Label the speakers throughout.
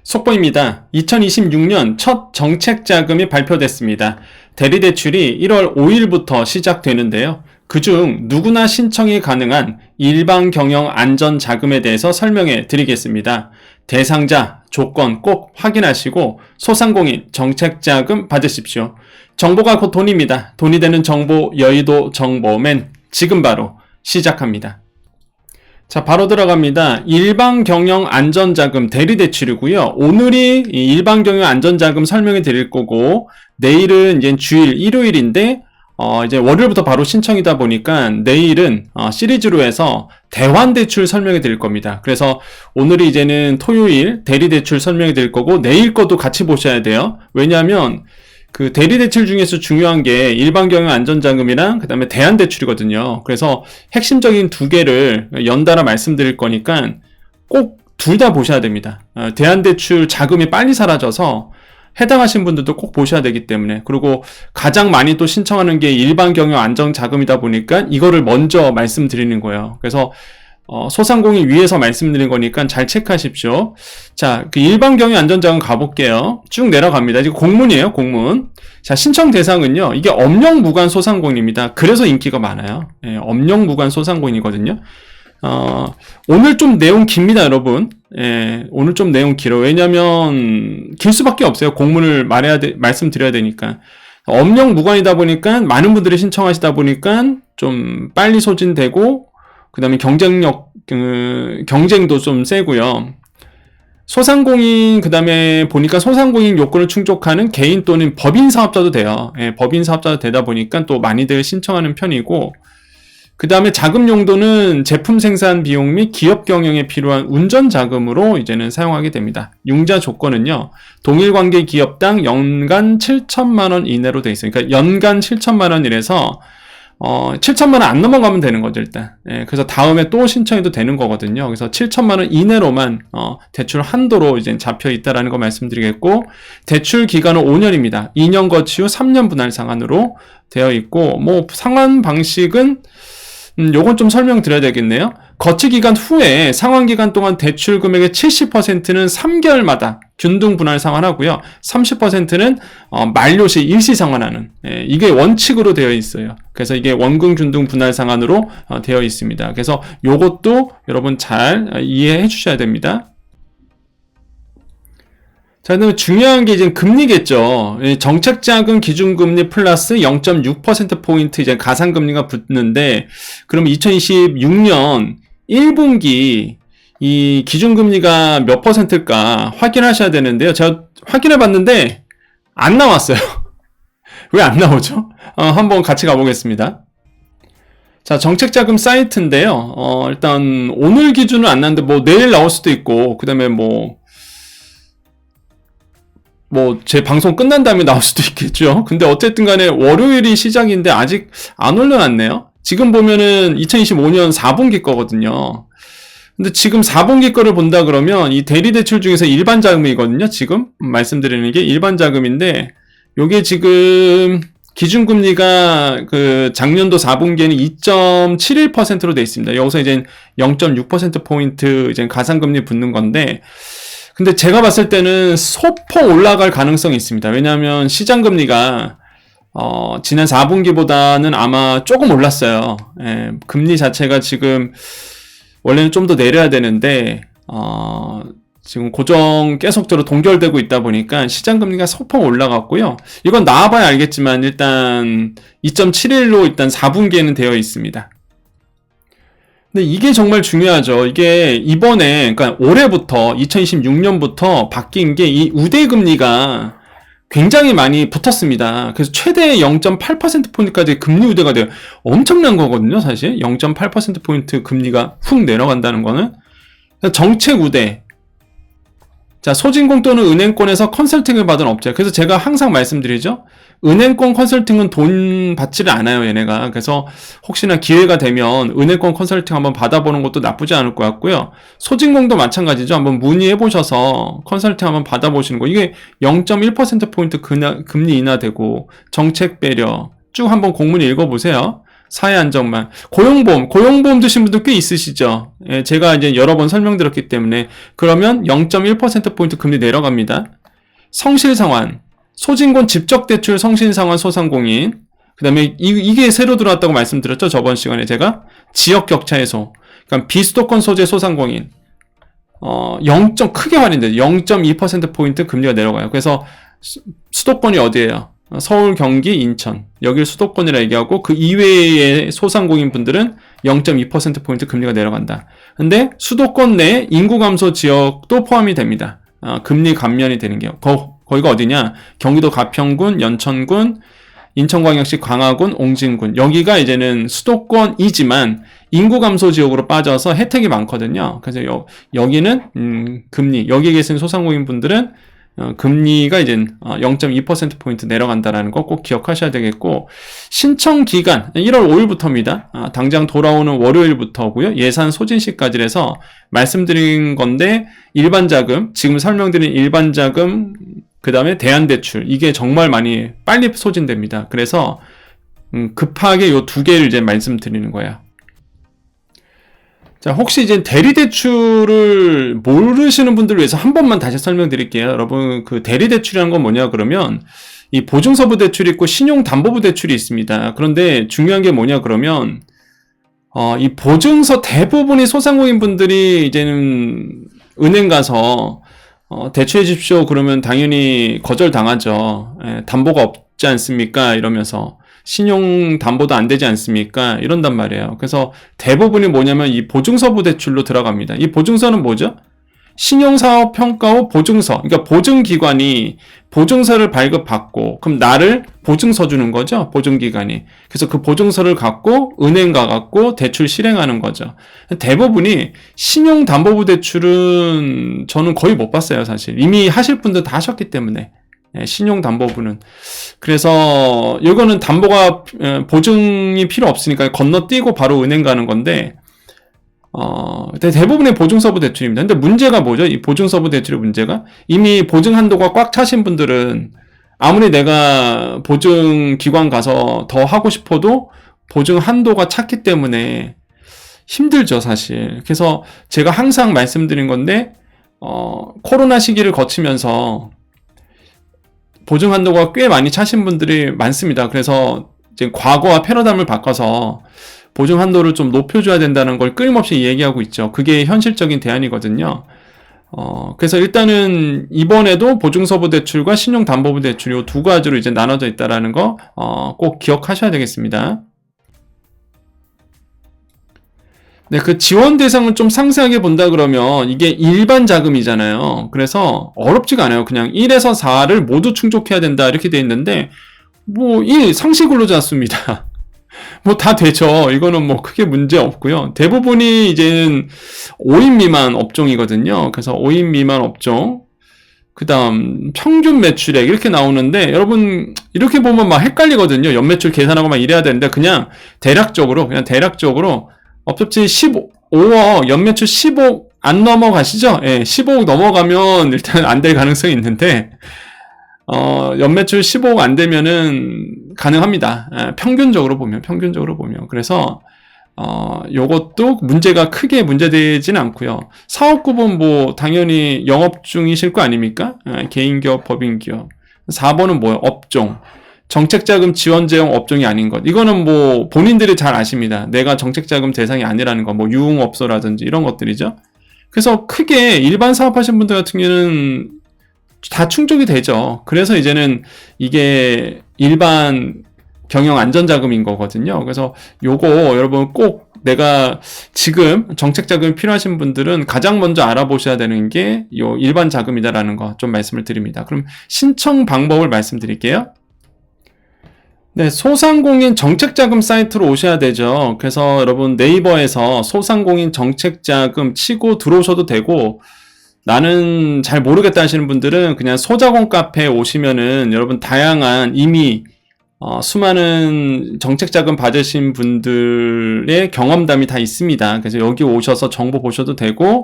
Speaker 1: 속보입니다. 2026년 첫 정책 자금이 발표됐습니다. 대리대출이 1월 5일부터 시작되는데요. 그중 누구나 신청이 가능한 일반 경영 안전 자금에 대해서 설명해 드리겠습니다. 대상자, 조건 꼭 확인하시고 소상공인 정책 자금 받으십시오. 정보가 곧 돈입니다. 돈이 되는 정보, 여의도 정보맨 지금 바로 시작합니다. 자, 바로 들어갑니다. 일반 경영 안전자금 대리대출이고요. 오늘이 일반 경영 안전자금 설명해 드릴 거고, 내일은 이제 주일, 일요일인데, 이제 월요일부터 바로 신청이다 보니까 내일은 시리즈로 해서 대환대출 설명해 드릴 겁니다. 그래서 오늘이 이제는 토요일 대리대출 설명해 드릴 거고, 내일 것도 같이 보셔야 돼요. 왜냐하면 그 대리대출 중에서 중요한 게 일반 경영 안전자금이랑 그 다음에 대안대출이거든요. 그래서 핵심적인 두 개를 연달아 말씀드릴 거니까 꼭 둘 다 보셔야 됩니다. 대안대출 자금이 빨리 사라져서 해당하신 분들도 꼭 보셔야 되기 때문에, 그리고 가장 많이 또 신청하는 게 일반 경영 안전자금이다 보니까 이거를 먼저 말씀드리는 거예요. 그래서 소상공인 위에서 말씀드린 거니까 잘 체크하십시오. 자, 그 일반 경영 안전자금 가볼게요. 쭉 내려갑니다. 이제 공문이에요, 공문. 자, 신청 대상은요, 이게 업력무관 소상공인입니다. 그래서 인기가 많아요. 예, 업력무관 소상공인이거든요. 오늘 좀 내용 깁니다, 여러분. 예, 오늘 좀 내용 길어. 왜냐면, 길 수밖에 없어요. 공문을 말씀드려야 되니까. 업력무관이다 보니까, 많은 분들이 신청하시다 보니까, 좀 빨리 소진되고, 그 다음에 경쟁도 좀 세고요. 소상공인, 그 다음에 보니까 소상공인 요건을 충족하는 개인 또는 법인 사업자도 돼요. 예, 법인 사업자도 되다 보니까 또 많이들 신청하는 편이고, 그 다음에 자금 용도는 제품 생산 비용 및 기업 경영에 필요한 운전 자금으로 이제는 사용하게 됩니다. 융자 조건은요, 동일 관계 기업당 연간 7천만 원 이내로 돼 있어요. 그러니까 연간 7천만 원이라서 7천만 원 안 넘어가면 되는 거죠, 일단. 예, 그래서 다음에 또 신청해도 되는 거거든요. 그래서 7천만 원 이내로만, 대출 한도로 이제 잡혀 있다라는 거 말씀드리겠고, 대출 기간은 5년입니다. 2년 거치 후 3년 분할 상환으로 되어 있고, 뭐, 상환 방식은, 요건 좀 설명드려야 되겠네요. 거치 기간 후에 상환 기간 동안 대출 금액의 70%는 3개월마다 균등 분할 상환하고요. 30%는 만료 시 일시 상환하는, 이게 원칙으로 되어 있어요. 그래서 이게 원금 균등 분할 상환으로 되어 있습니다. 그래서 요것도 여러분 잘 이해해 주셔야 됩니다. 자, 그다음에 중요한 게 이제 금리겠죠. 정책자금 기준금리 플러스 0.6%포인트 이제 가상금리가 붙는데, 그럼 2026년 1분기 이 기준금리가 몇 %일까 확인하셔야 되는데요. 제가 확인해 봤는데, 안 나왔어요. 왜 안 나오죠? 한번 같이 가보겠습니다. 자, 정책자금 사이트인데요. 일단 오늘 기준은 안 나왔는데, 뭐 내일 나올 수도 있고, 그 다음에 제 방송 끝난 다음에 나올 수도 있겠죠. 근데 어쨌든 간에 월요일이 시작인데 아직 안 올려놨네요. 지금 보면은 2025년 4분기 거거든요. 근데 지금 4분기 거를 본다 그러면 이 대리대출 중에서 일반 자금이거든요. 지금 말씀드리는 게 일반 자금인데, 요게 지금 기준금리가 그 작년도 4분기에는 2.71%로 돼 있습니다. 여기서 이제 0.6%포인트 이제 가상금리 붙는 건데, 근데 제가 봤을 때는 소폭 올라갈 가능성이 있습니다. 왜냐하면 시장금리가 지난 4분기보다는 아마 조금 올랐어요. 예, 금리 자체가 지금 원래는 좀 더 내려야 되는데 지금 고정 계속적으로 동결되고 있다 보니까 시장금리가 소폭 올라갔고요. 이건 나와봐야 알겠지만 일단 2.71로 일단 4분기에는 되어 있습니다. 근데 이게 정말 중요하죠. 이게 이번에, 그러니까 올해부터 2026년부터 바뀐 게 이 우대금리가 굉장히 많이 붙었습니다. 그래서 최대 0.8%포인트까지 금리 우대가 돼요. 엄청난 거거든요, 사실. 0.8%포인트 금리가 훅 내려간다는 거는. 정책 우대. 자, 소진공 또는 은행권에서 컨설팅을 받은 업체. 그래서 제가 항상 말씀드리죠. 은행권 컨설팅은 돈 받지를 않아요, 얘네가. 그래서 혹시나 기회가 되면 은행권 컨설팅 한번 받아보는 것도 나쁘지 않을 것 같고요. 소진공도 마찬가지죠. 한번 문의해보셔서 컨설팅 한번 받아보시는 거. 이게 0.1%포인트 금리 인하되고, 정책 배려. 쭉 한번 공문 읽어보세요. 사회 안정망. 고용보험 드신 분들 꽤 있으시죠? 예, 제가 이제 여러 번 설명드렸기 때문에. 그러면 0.1%포인트 금리 내려갑니다. 성실상환. 소진권 직접대출 성실상환 소상공인. 그 다음에 이게 새로 들어왔다고 말씀드렸죠? 저번 시간에 제가. 지역격차 해소. 그러니까 비수도권 소재 소상공인. 크게 할인돼요. 0.2%포인트 금리가 내려가요. 그래서 수도권이 어디예요? 서울, 경기, 인천. 여기를 수도권이라 얘기하고 그 이외의 소상공인 분들은 0.2%포인트 금리가 내려간다. 근데 수도권 내 인구 감소 지역도 포함이 됩니다. 금리 감면이 되는 게요. 거기가 어디냐? 경기도 가평군, 연천군, 인천광역시 광화군, 옹진군. 여기가 이제는 수도권이지만 인구 감소 지역으로 빠져서 혜택이 많거든요. 그래서 여기는 금리, 여기에 계신 소상공인 분들은 금리가 이제 0.2%포인트 내려간다라는 거 꼭 기억하셔야 되겠고, 신청 기간 1월 5일부터입니다. 당장 돌아오는 월요일부터고요. 예산 소진 시까지라서 말씀드린 건데, 일반 자금, 지금 설명드린 일반 자금, 그 다음에 대안대출, 이게 정말 많이 빨리 소진됩니다. 그래서 급하게 요 두 개를 이제 말씀드리는 거예요. 자, 혹시 이제 대리대출을 모르시는 분들을 위해서 한 번만 다시 설명드릴게요. 여러분, 그 대리대출이라는 건 뭐냐 그러면, 이 보증서부 대출이 있고 신용담보부 대출이 있습니다. 그런데 중요한 게 뭐냐 그러면, 이 보증서 대부분이 소상공인 분들이 이제는 은행 가서 대출해 주십시오 그러면 당연히 거절당하죠. 담보가 없지 않습니까? 이러면서. 신용 담보도 안 되지 않습니까? 이런단 말이에요. 그래서 대부분이 뭐냐면 이 보증서부 대출로 들어갑니다. 이 보증서는 뭐죠? 신용사업 평가 후 보증서. 그러니까 보증기관이 보증서를 발급받고, 그럼 나를 보증서 주는 거죠? 보증기관이. 그래서 그 보증서를 갖고 은행 가갖고 대출 실행하는 거죠. 대부분이 신용담보부 대출은 저는 거의 못 봤어요, 사실. 이미 하실 분들 다 하셨기 때문에. 신용담보부는. 그래서 이거는 담보가 보증이 필요 없으니까 건너뛰고 바로 은행 가는 건데, 대부분의 보증서부 대출입니다. 근데 문제가 뭐죠? 이 보증서부 대출의 문제가, 이미 보증 한도가 꽉 차신 분들은 아무리 내가 보증기관 가서 더 하고 싶어도 보증 한도가 찼기 때문에 힘들죠, 사실. 그래서 제가 항상 말씀드린 건데, 코로나 시기를 거치면서 보증 한도가 꽤 많이 차신 분들이 많습니다. 그래서 이제 과거와 패러다임을 바꿔서 보증 한도를 좀 높여줘야 된다는 걸 끊임없이 얘기하고 있죠. 그게 현실적인 대안이거든요. 그래서 일단은 이번에도 보증서부 대출과 신용담보부 대출 이 두 가지로 이제 나눠져 있다라는 거 꼭 기억하셔야 되겠습니다. 네, 그 지원 대상을 좀 상세하게 본다 그러면 이게 일반 자금이잖아요. 그래서 어렵지가 않아요. 그냥 1에서 4를 모두 충족해야 된다 이렇게 돼 있는데, 뭐 1 상시 근로자수입니다. 뭐 다 되죠. 이거는 뭐 크게 문제 없고요. 대부분이 이제는 5인 미만 업종이거든요. 그래서 5인 미만 업종, 그 다음 평균 매출액 이렇게 나오는데, 여러분 이렇게 보면 막 헷갈리거든요. 연매출 계산하고 막 이래야 되는데, 그냥 대략적으로 업접지 15억, 연매출 15억 안 넘어가시죠? 예, 15억 넘어가면 일단 안 될 가능성이 있는데, 연매출 15억 안 되면은 가능합니다. 예, 평균적으로 보면. 그래서, 요것도 문제가 크게 문제되진 않고요. 사업구분 뭐, 당연히 영업 중이실 거 아닙니까? 예, 개인기업, 법인기업. 4번은 뭐예요? 업종. 정책자금 지원제형 업종이 아닌 것. 이거는 뭐 본인들이 잘 아십니다. 내가 정책자금 대상이 아니라는 거. 뭐 유흥업소라든지 이런 것들이죠. 그래서 크게 일반 사업하시는 분들 같은 경우는 다 충족이 되죠. 그래서 이제는 이게 일반 경영 안전자금인 거거든요. 그래서 요거 여러분 꼭 내가 지금 정책자금이 필요하신 분들은 가장 먼저 알아보셔야 되는 게 요 일반 자금이다라는 거 좀 말씀을 드립니다. 그럼 신청 방법을 말씀드릴게요. 네, 소상공인 정책자금 사이트로 오셔야 되죠. 그래서 여러분 네이버에서 소상공인 정책자금 치고 들어오셔도 되고, 나는 잘 모르겠다 하시는 분들은 그냥 소자공 카페에 오시면은 여러분 다양한 이미 수많은 정책자금 받으신 분들의 경험담이 다 있습니다. 그래서 여기 오셔서 정보 보셔도 되고,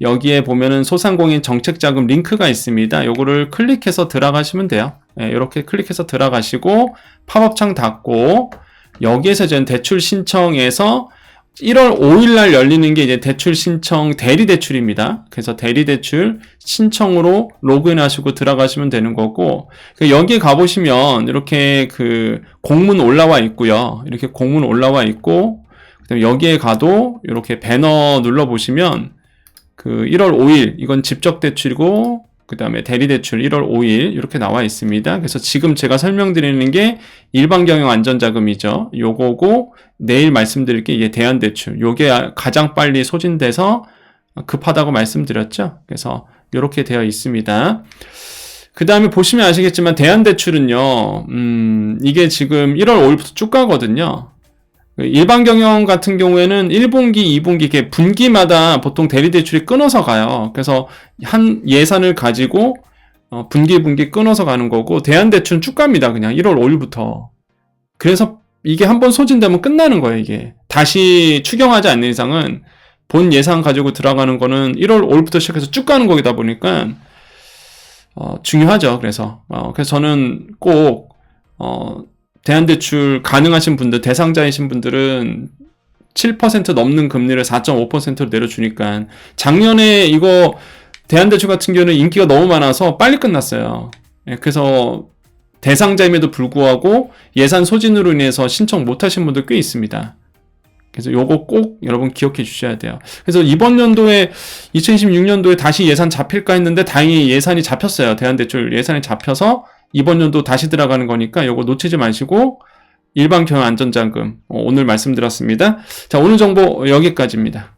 Speaker 1: 여기에 보면은 소상공인 정책자금 링크가 있습니다. 요거를 클릭해서 들어가시면 돼요. 네, 이렇게 클릭해서 들어가시고 팝업창 닫고, 여기에서 이제 대출 신청에서 1월 5일 날 열리는 게 이제 대출 신청 대리 대출입니다. 그래서 대리 대출 신청으로 로그인 하시고 들어가시면 되는 거고, 여기에 가보시면 이렇게 그 공문 올라와 있고요. 이렇게 공문 올라와 있고, 그다음에 여기에 가도 이렇게 배너 눌러보시면 그 1월 5일 이건 직접 대출이고, 그 다음에 대리대출 1월 5일 이렇게 나와 있습니다. 그래서 지금 제가 설명드리는 게 일반경영안전자금이죠. 요거고, 내일 말씀드릴 게 이게 대안대출. 요게 가장 빨리 소진돼서 급하다고 말씀드렸죠. 그래서 이렇게 되어 있습니다. 그 다음에 보시면 아시겠지만 대안대출은요, 이게 지금 1월 5일부터 쭉 가거든요. 일반경영 같은 경우에는 1분기, 2분기, 이렇게 분기마다 보통 대리대출이 끊어서 가요. 그래서 한 예산을 가지고 분기 끊어서 가는 거고, 대안대출은 쭉 갑니다. 그냥 1월 5일부터. 그래서 이게 한번 소진되면 끝나는 거예요, 이게. 다시 추경하지 않는 이상은 본 예산 가지고 들어가는 거는 1월 5일부터 시작해서 쭉 가는 거다 보니까, 중요하죠. 그래서 저는 꼭, 대안대출 가능하신 분들, 대상자이신 분들은 7% 넘는 금리를 4.5%로 내려주니까, 작년에 이거 대안대출 같은 경우는 인기가 너무 많아서 빨리 끝났어요. 그래서 대상자임에도 불구하고 예산 소진으로 인해서 신청 못하신 분들 꽤 있습니다. 그래서 요거 꼭 여러분 기억해 주셔야 돼요. 그래서 이번 연도에 2026년도에 다시 예산 잡힐까 했는데 다행히 예산이 잡혔어요. 대안대출 예산이 잡혀서 이번 연도 다시 들어가는 거니까 요거 놓치지 마시고, 일반경영안전자금 오늘 말씀드렸습니다. 자, 오늘 정보 여기까지입니다.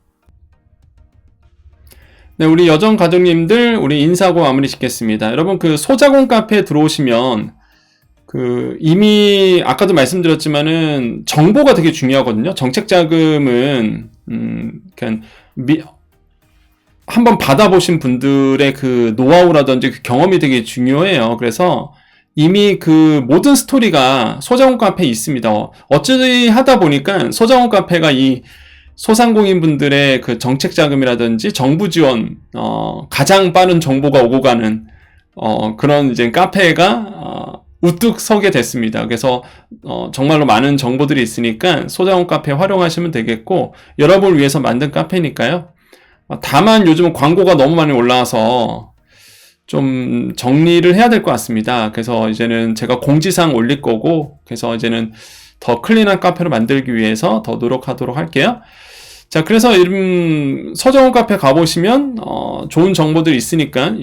Speaker 1: 네, 우리 여정 가족님들 우리 인사하고 마무리 짓겠습니다. 여러분 그 소자공 카페에 들어오시면 그 이미 아까도 말씀드렸지만은 정보가 되게 중요하거든요. 정책자금은 그냥 한번 받아보신 분들의 그 노하우라든지 그 경험이 되게 중요해요. 그래서 이미 그 모든 스토리가 소자공 카페에 있습니다. 어찌 하다 보니까 소자공 카페가 이 소상공인분들의 그 정책자금이라든지 정부 지원, 가장 빠른 정보가 오고 가는, 그런 이제 카페가, 우뚝 서게 됐습니다. 그래서, 정말로 많은 정보들이 있으니까 소자공 카페 활용하시면 되겠고, 여러분을 위해서 만든 카페니까요. 다만 요즘은 광고가 너무 많이 올라와서 좀 정리를 해야 될 것 같습니다. 그래서 이제는 제가 공지사항 올릴 거고, 그래서 이제는 더 클린한 카페로 만들기 위해서 더 노력하도록 할게요. 자, 그래서 서정훈 카페 가보시면 좋은 정보들이 있으니까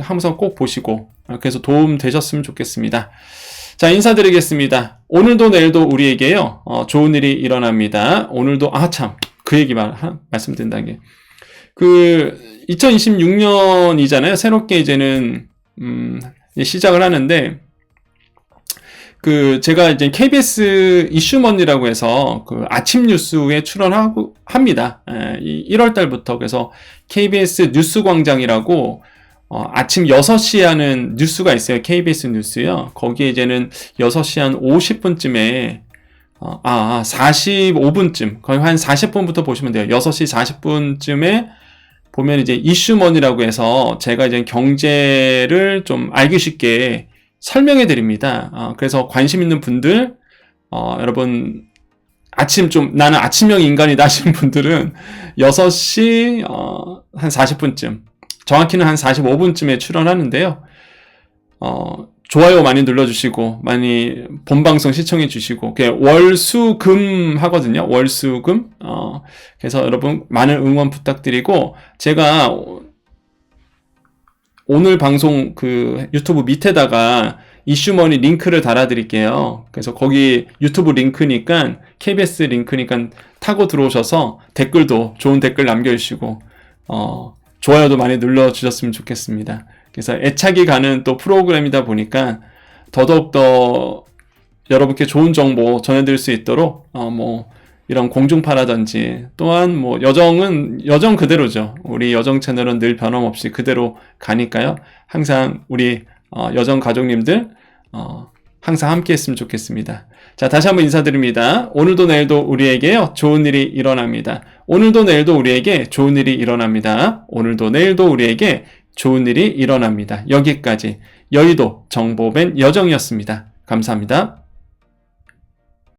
Speaker 1: 항상 꼭 보시고, 그래서 도움 되셨으면 좋겠습니다. 자, 인사드리겠습니다. 오늘도 내일도 우리에게요 좋은 일이 일어납니다. 오늘도 그 얘기 말씀드린다는 게, 그 2026년이잖아요. 새롭게 이제는 시작을 하는데, 그 제가 이제 KBS 이슈먼니라고 해서 그 아침 뉴스에 출연하고 합니다. 1월 달부터. 그래서 KBS 뉴스광장이라고 아침 6시에 하는 뉴스가 있어요. KBS 뉴스요. 거기에 이제는 6시 한 50분쯤에 45분쯤, 거의 한 40분부터 보시면 돼요. 6시 40분쯤에 보면 이제 이슈먼이라고 해서 제가 이제 경제를 좀 알기 쉽게 설명해 드립니다. 그래서 관심 있는 분들, 여러분, 나는 아침형 인간이다 하시는 분들은 6시, 한 40분쯤, 정확히는 한 45분쯤에 출연하는데요. 좋아요 많이 눌러주시고, 많이 본방송 시청해 주시고, 월수금 하거든요. 월수금. 그래서 여러분 많은 응원 부탁드리고, 제가 오늘 방송 그 유튜브 밑에다가 이슈머니 링크를 달아드릴게요. 그래서 거기 유튜브 링크니까, KBS 링크니까 타고 들어오셔서 댓글도 좋은 댓글 남겨주시고, 좋아요도 많이 눌러주셨으면 좋겠습니다. 그래서 애착이 가는 또 프로그램이다 보니까 더더욱더 여러분께 좋은 정보 전해드릴 수 있도록 이런 공중파라든지, 또한 여정 그대로죠. 우리 여정 채널은 늘 변함없이 그대로 가니까요. 항상 우리 여정 가족님들 항상 함께 했으면 좋겠습니다. 자, 다시 한번 인사드립니다. 오늘도 내일도 우리에게요 좋은 일이 일어납니다. 오늘도 내일도 우리에게 좋은 일이 일어납니다. 오늘도 내일도 우리에게 좋은 일이 일어납니다. 여기까지 여의도 정보맨 여정이었습니다. 감사합니다.